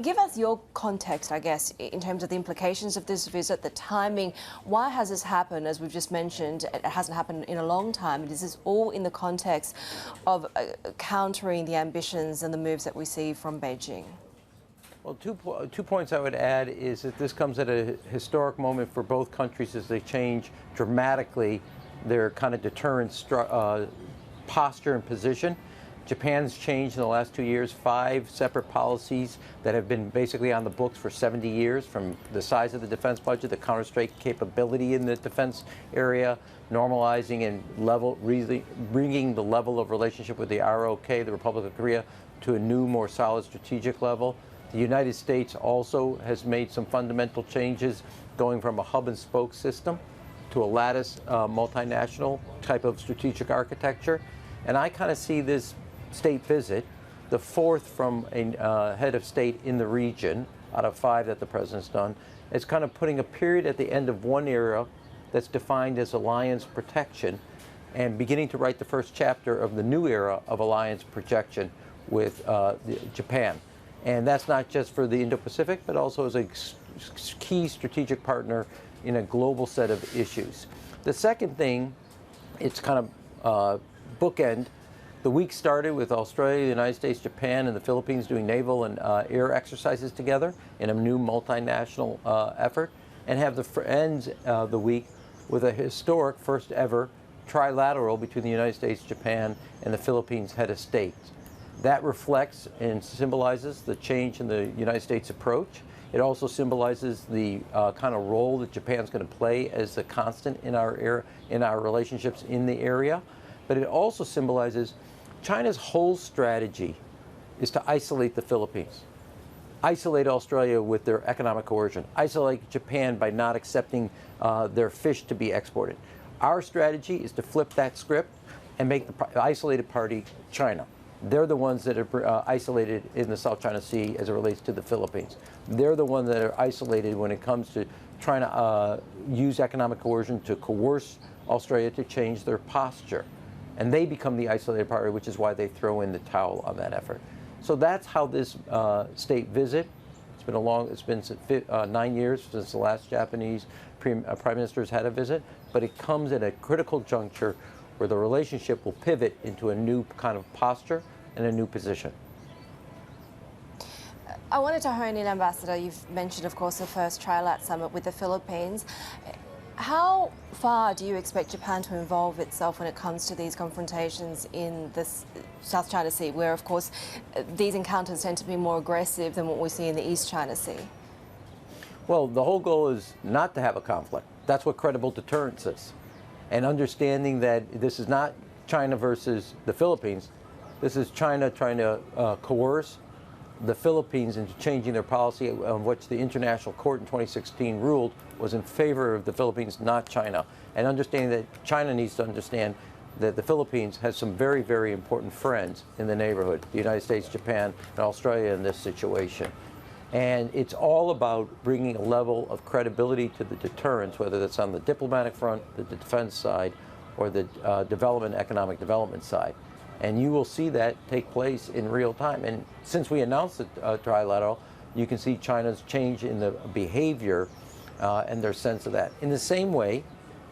Give us your context, I guess, in terms of the implications of this visit, the timing. Why has this happened? As we've just mentioned, it hasn't happened in a long time. Is this all in the context of countering the ambitions and the moves that we see from Beijing? Well, two points I would add is that this comes at a historic moment for both countries as they change dramatically their kind of deterrent posture and position. Japan's changed in the last 2 years 5 separate policies that have been basically on the books for 70 years, from the size of the defense budget, the counter-strike capability in the defense area, normalizing and bringing the level of relationship with the ROK, the Republic of Korea, to a new, more solid strategic level. The United States also has made some fundamental changes, going from a hub-and-spoke system to a lattice multinational type of strategic architecture. And I kind of see this state visit, the 4th from a head of state in the region out of 5 that the president's done, as kind of putting a period at the end of one era that's defined as alliance protection and beginning to write the first chapter of the new era of alliance projection with Japan. And that's not just for the Indo-Pacific, but also as a key strategic partner in a global set of issues. The second thing, it's kind of bookend. The week started with Australia, the United States, Japan, and the Philippines doing naval and air exercises together in a new multinational effort, and have the ends the week with a historic first ever trilateral between the United States, Japan, and the Philippines head of state. That reflects and symbolizes the change in the United States approach. It also symbolizes the kind of role that Japan's going to play as the constant in our relationships in the area. But it also symbolizes China's whole strategy is to isolate the Philippines, isolate Australia with their economic coercion, isolate Japan by not accepting their fish to be exported. Our strategy is to flip that script and make the isolated party China. They're the ones that are isolated in the South China Sea as it relates to the Philippines. They're the ones that are isolated when it comes to trying to use economic coercion to coerce Australia to change their posture. And they become the isolated party, which is why they throw in the towel on that effort. So that's how this state visit. It's been 9 years since the last Japanese Prime Minister's had a visit, but it comes at a critical juncture where the relationship will pivot into a new kind of posture and a new position. I wanted to hone in, Ambassador. You've mentioned, of course, the first Trilateral Summit with the Philippines. How far do you expect Japan to involve itself when it comes to these confrontations in the South China Sea, where, of course, these encounters tend to be more aggressive than what we see in the East China Sea? Well, the whole goal is not to have a conflict. That's what credible deterrence is. And understanding that this is not China versus the Philippines. This is China trying to coerce the Philippines into changing their policy, on which the International Court in 2016 ruled was in favor of the Philippines, not China. And understanding that China needs to understand that the Philippines has some very, very important friends in the neighborhood, the United States, Japan, and Australia in this situation. And it's all about bringing a level of credibility to the deterrence, whether that's on the diplomatic front, the defense side, or the economic development side. And you will see that take place in real time. And since we announced the trilateral, you can see China's change in the behavior and their sense of that. In the same way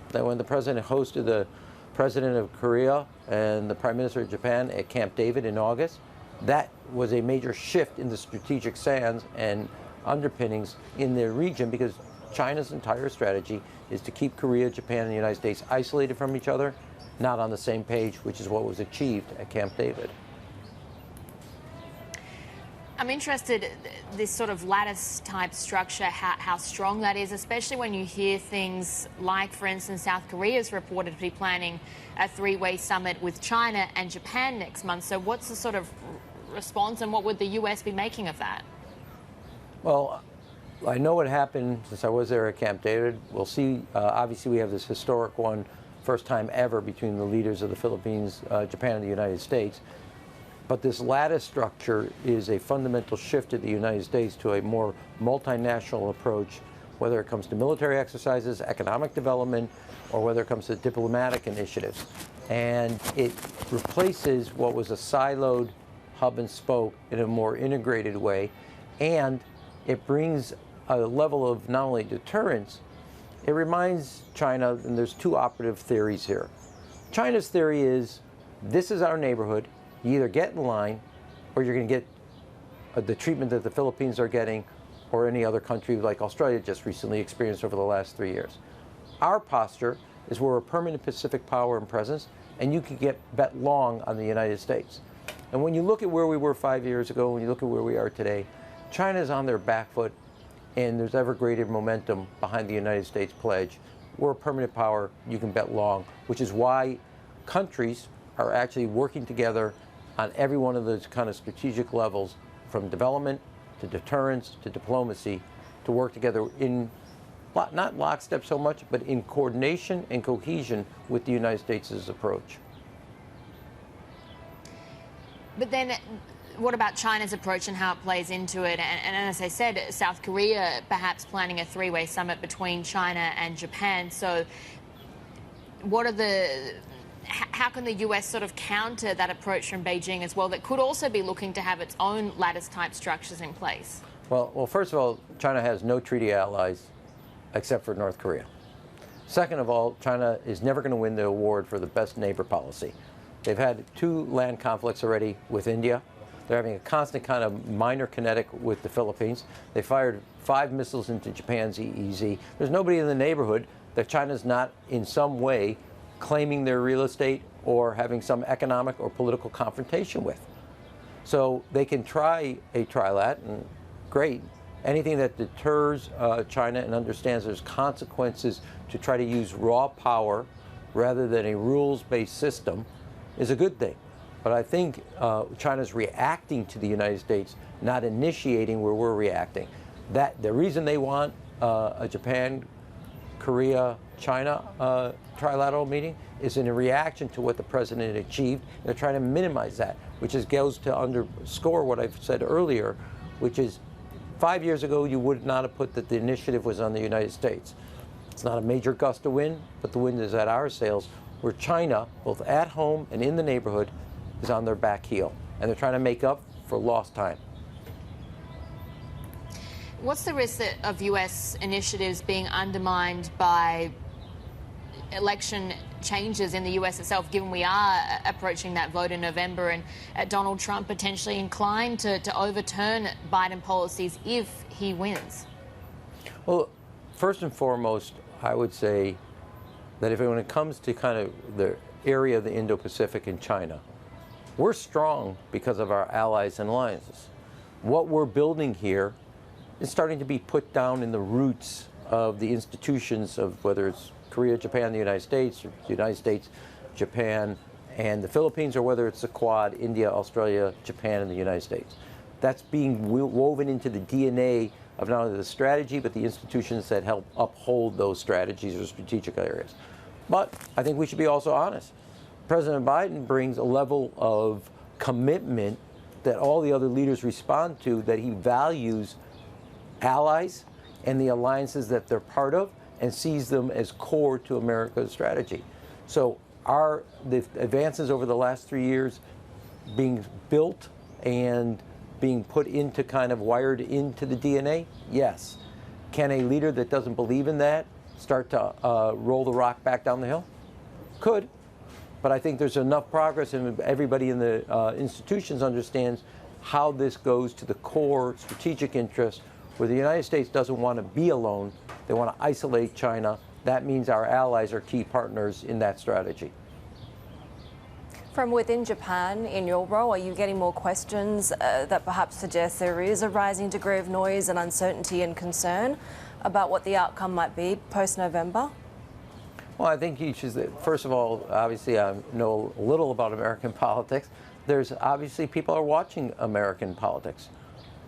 that when the president hosted the president of Korea and the Prime Minister of Japan at Camp David in August, that was a major shift in the strategic sands and underpinnings in the region, because China's entire strategy is to keep Korea, Japan, and the United States isolated from each other, not on the same page, which is what was achieved at Camp David. I'm interested, this sort of lattice-type structure, how strong that is, especially when you hear things like, for instance, South Korea's reported to be planning a three-way summit with China and Japan next month. So what's the sort of response, and what would the US be making of that? Well, I know what happened since I was there at Camp David. We'll see. Obviously, we have this historic one, first time ever between the leaders of the Philippines, Japan, and the United States. But this lattice structure is a fundamental shift in the United States to a more multinational approach, whether it comes to military exercises, economic development, or whether it comes to diplomatic initiatives. And it replaces what was a siloed hub and spoke in a more integrated way. and it brings a level of not only deterrence, it reminds China, and there's two operative theories here. China's theory is, this is our neighborhood, you either get in line or you're going to get the treatment that the Philippines are getting or any other country like Australia just recently experienced over the last 3 years. Our posture is we're a permanent Pacific power and presence, and you can bet long on the United States. And when you look at where we were 5 years ago, when you look at where we are today, China's on their back foot, and there's ever greater momentum behind the United States pledge. We're a permanent power, you can bet long, which is why countries are actually working together on every one of those kind of strategic levels, from development to deterrence to diplomacy, to work together in not lockstep so much, but in coordination and cohesion with the United States' approach. But then, what about China's approach and how it plays into it? And as I said, South Korea perhaps planning a three-way summit between China and Japan. So how can the US sort of counter that approach from Beijing as well, that could also be looking to have its own lattice-type structures in place? Well, first of all, China has no treaty allies except for North Korea. Second of all, China is never going to win the award for the best neighbor policy. They've had 2 land conflicts already with India. They're having a constant kind of minor kinetic with the Philippines. They fired 5 missiles into Japan's EEZ. There's nobody in the neighborhood that China's not in some way claiming their real estate or having some economic or political confrontation with. So they can try a trilat, and great. Anything that deters China and understands there's consequences to try to use raw power rather than a rules-based system is a good thing. But I think China's reacting to the United States, not initiating where we're reacting. The reason they want a Japan, Korea, China trilateral meeting is in a reaction to what the president achieved. They're trying to minimize that, which goes to underscore what I've said earlier, which is 5 years ago you would not have put that the initiative was on the United States. It's not a major gust of wind, but the wind is at our sails, where China, both at home and in the neighborhood, is on their back heel, and they're trying to make up for lost time. What's the risk of US initiatives being undermined by election changes in the US itself, given we are approaching that vote in November, and Donald Trump potentially inclined to overturn Biden policies if he wins? Well, first and foremost, I would say that when it comes to kind of the area of the Indo-Pacific and China, we're strong because of our allies and alliances. What we're building here is starting to be put down in the roots of the institutions of whether it's Korea, Japan, the United States, or the United States, Japan, and the Philippines, or whether it's the Quad, India, Australia, Japan, and the United States. That's being woven into the DNA of not only the strategy, but the institutions that help uphold those strategies or strategic areas. But I think we should be also honest. President Biden brings a level of commitment that all the other leaders respond to, that he values allies and the alliances that they're part of and sees them as core to America's strategy. So the advances over the last 3 years being built and being put into kind of wired into the DNA? Yes. Can a leader that doesn't believe in that start to roll the rock back down the hill? Could. But I think there's enough progress, and everybody in the institutions understands how this goes to the core strategic interest, where the United States doesn't want to be alone. They want to isolate China. That means our allies are key partners in that strategy. From within Japan, in your role, are you getting more questions that perhaps suggest there is a rising degree of noise and uncertainty and concern about what the outcome might be post-November? Well, I think you should, first of all, obviously I know a little about American politics. There's obviously people are watching American politics.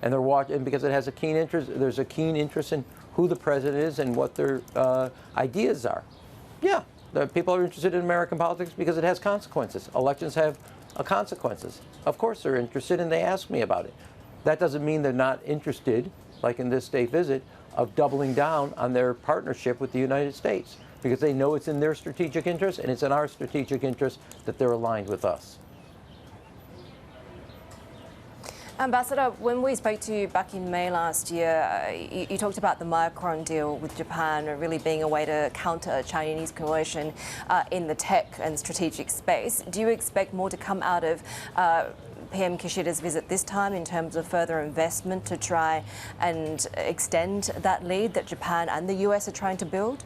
And they're watching because it has a keen interest. There's a keen interest in who the president is and what their ideas are. Yeah, the people are interested in American politics because it has consequences. Elections have consequences. Of course they're interested, and they ask me about it. That doesn't mean they're not interested, like in this state visit, of doubling down on their partnership with the United States, because they know it's in their strategic interest, and it's in our strategic interest that they're aligned with us. Ambassador, when we spoke to you back in May last year, you talked about the Micron deal with Japan really being a way to counter Chinese coercion in the tech and strategic space. Do you expect more to come out of PM Kishida's visit this time in terms of further investment to try and extend that lead that Japan and the US are trying to build?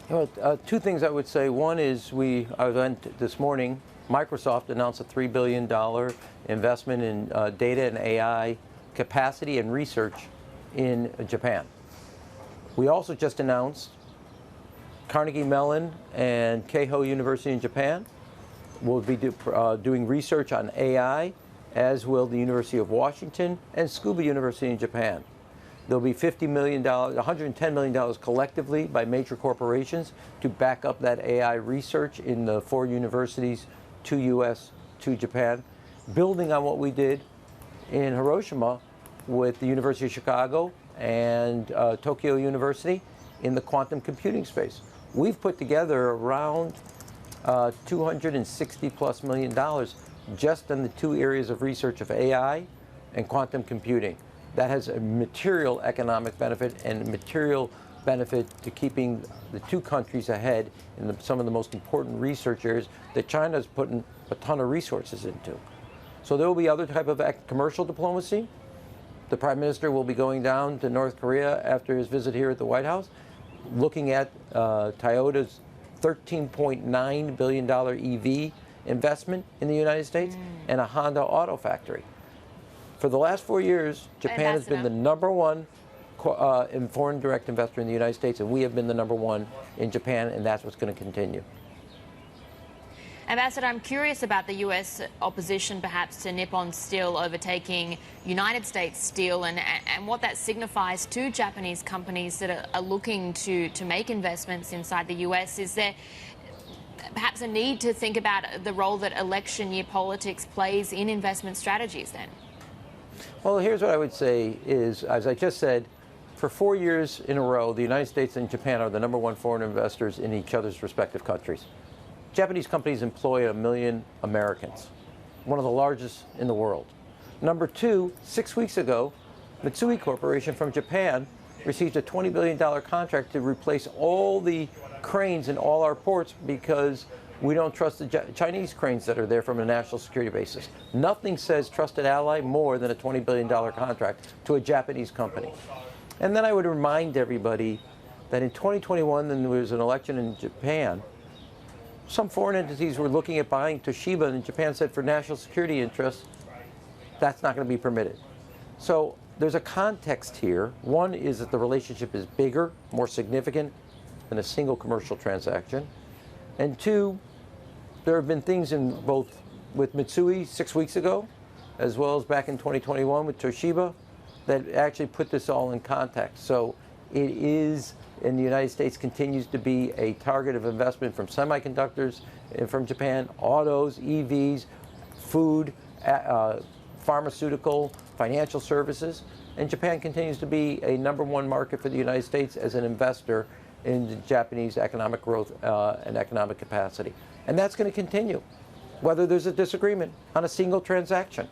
Well, two things I would say. One is I went this morning, Microsoft announced a $3 billion investment in data and AI capacity and research in Japan. We also just announced Carnegie Mellon and Keio University in Japan will be doing research on AI, as will the University of Washington and Tsukuba University in Japan. There'll be $50 million, $110 million collectively by major corporations to back up that AI research in the 4 universities, 2 U.S., 2 Japan, building on what we did in Hiroshima with the University of Chicago and Tokyo University in the quantum computing space. We've put together around $260+ million just in the 2 areas of research of AI and quantum computing. That has a material economic benefit and material benefit to keeping the 2 countries ahead in some of the most important research areas that China's putting a ton of resources into. So there will be other type of commercial diplomacy. The Prime Minister will be going down to North Korea after his visit here at the White House, looking at Toyota's $13.9 billion EV investment in the United States and a Honda auto factory. For the last 4 years, Japan has been the #1 in foreign direct investor in the United States, and we have been the #1 in Japan, and that's what's going to continue. Ambassador, I'm curious about the U.S. opposition perhaps to Nippon Steel overtaking United States Steel and what that signifies to Japanese companies that are looking to make investments inside the U.S. Is there perhaps a need to think about the role that election year politics plays in investment strategies then? Well, here's what I would say is, as I just said, for 4 years in a row, the United States and Japan are the #1 foreign investors in each other's respective countries. Japanese companies employ 1 million Americans, one of the largest in the world. Number 2, 6 weeks ago, Mitsui Corporation from Japan received a $20 billion contract to replace all the cranes in all our ports because we don't trust the Chinese cranes that are there from a national security basis. Nothing says trusted ally more than a $20 billion contract to a Japanese company. And then I would remind everybody that in 2021, when there was an election in Japan, some foreign entities were looking at buying Toshiba, and Japan said for national security interests, that's not going to be permitted. So there's a context here. One is that the relationship is bigger, more significant than a single commercial transaction. And 2, there have been things in both with Mitsui 6 weeks ago, as well as back in 2021 with Toshiba, that actually put this all in context. So it is, in the United States, continues to be a target of investment from semiconductors and from Japan, autos, EVs, food, pharmaceutical, financial services. And Japan continues to be a #1 market for the United States as an investor in Japanese economic growth and economic capacity. And that's going to continue, whether there's a disagreement on a single transaction.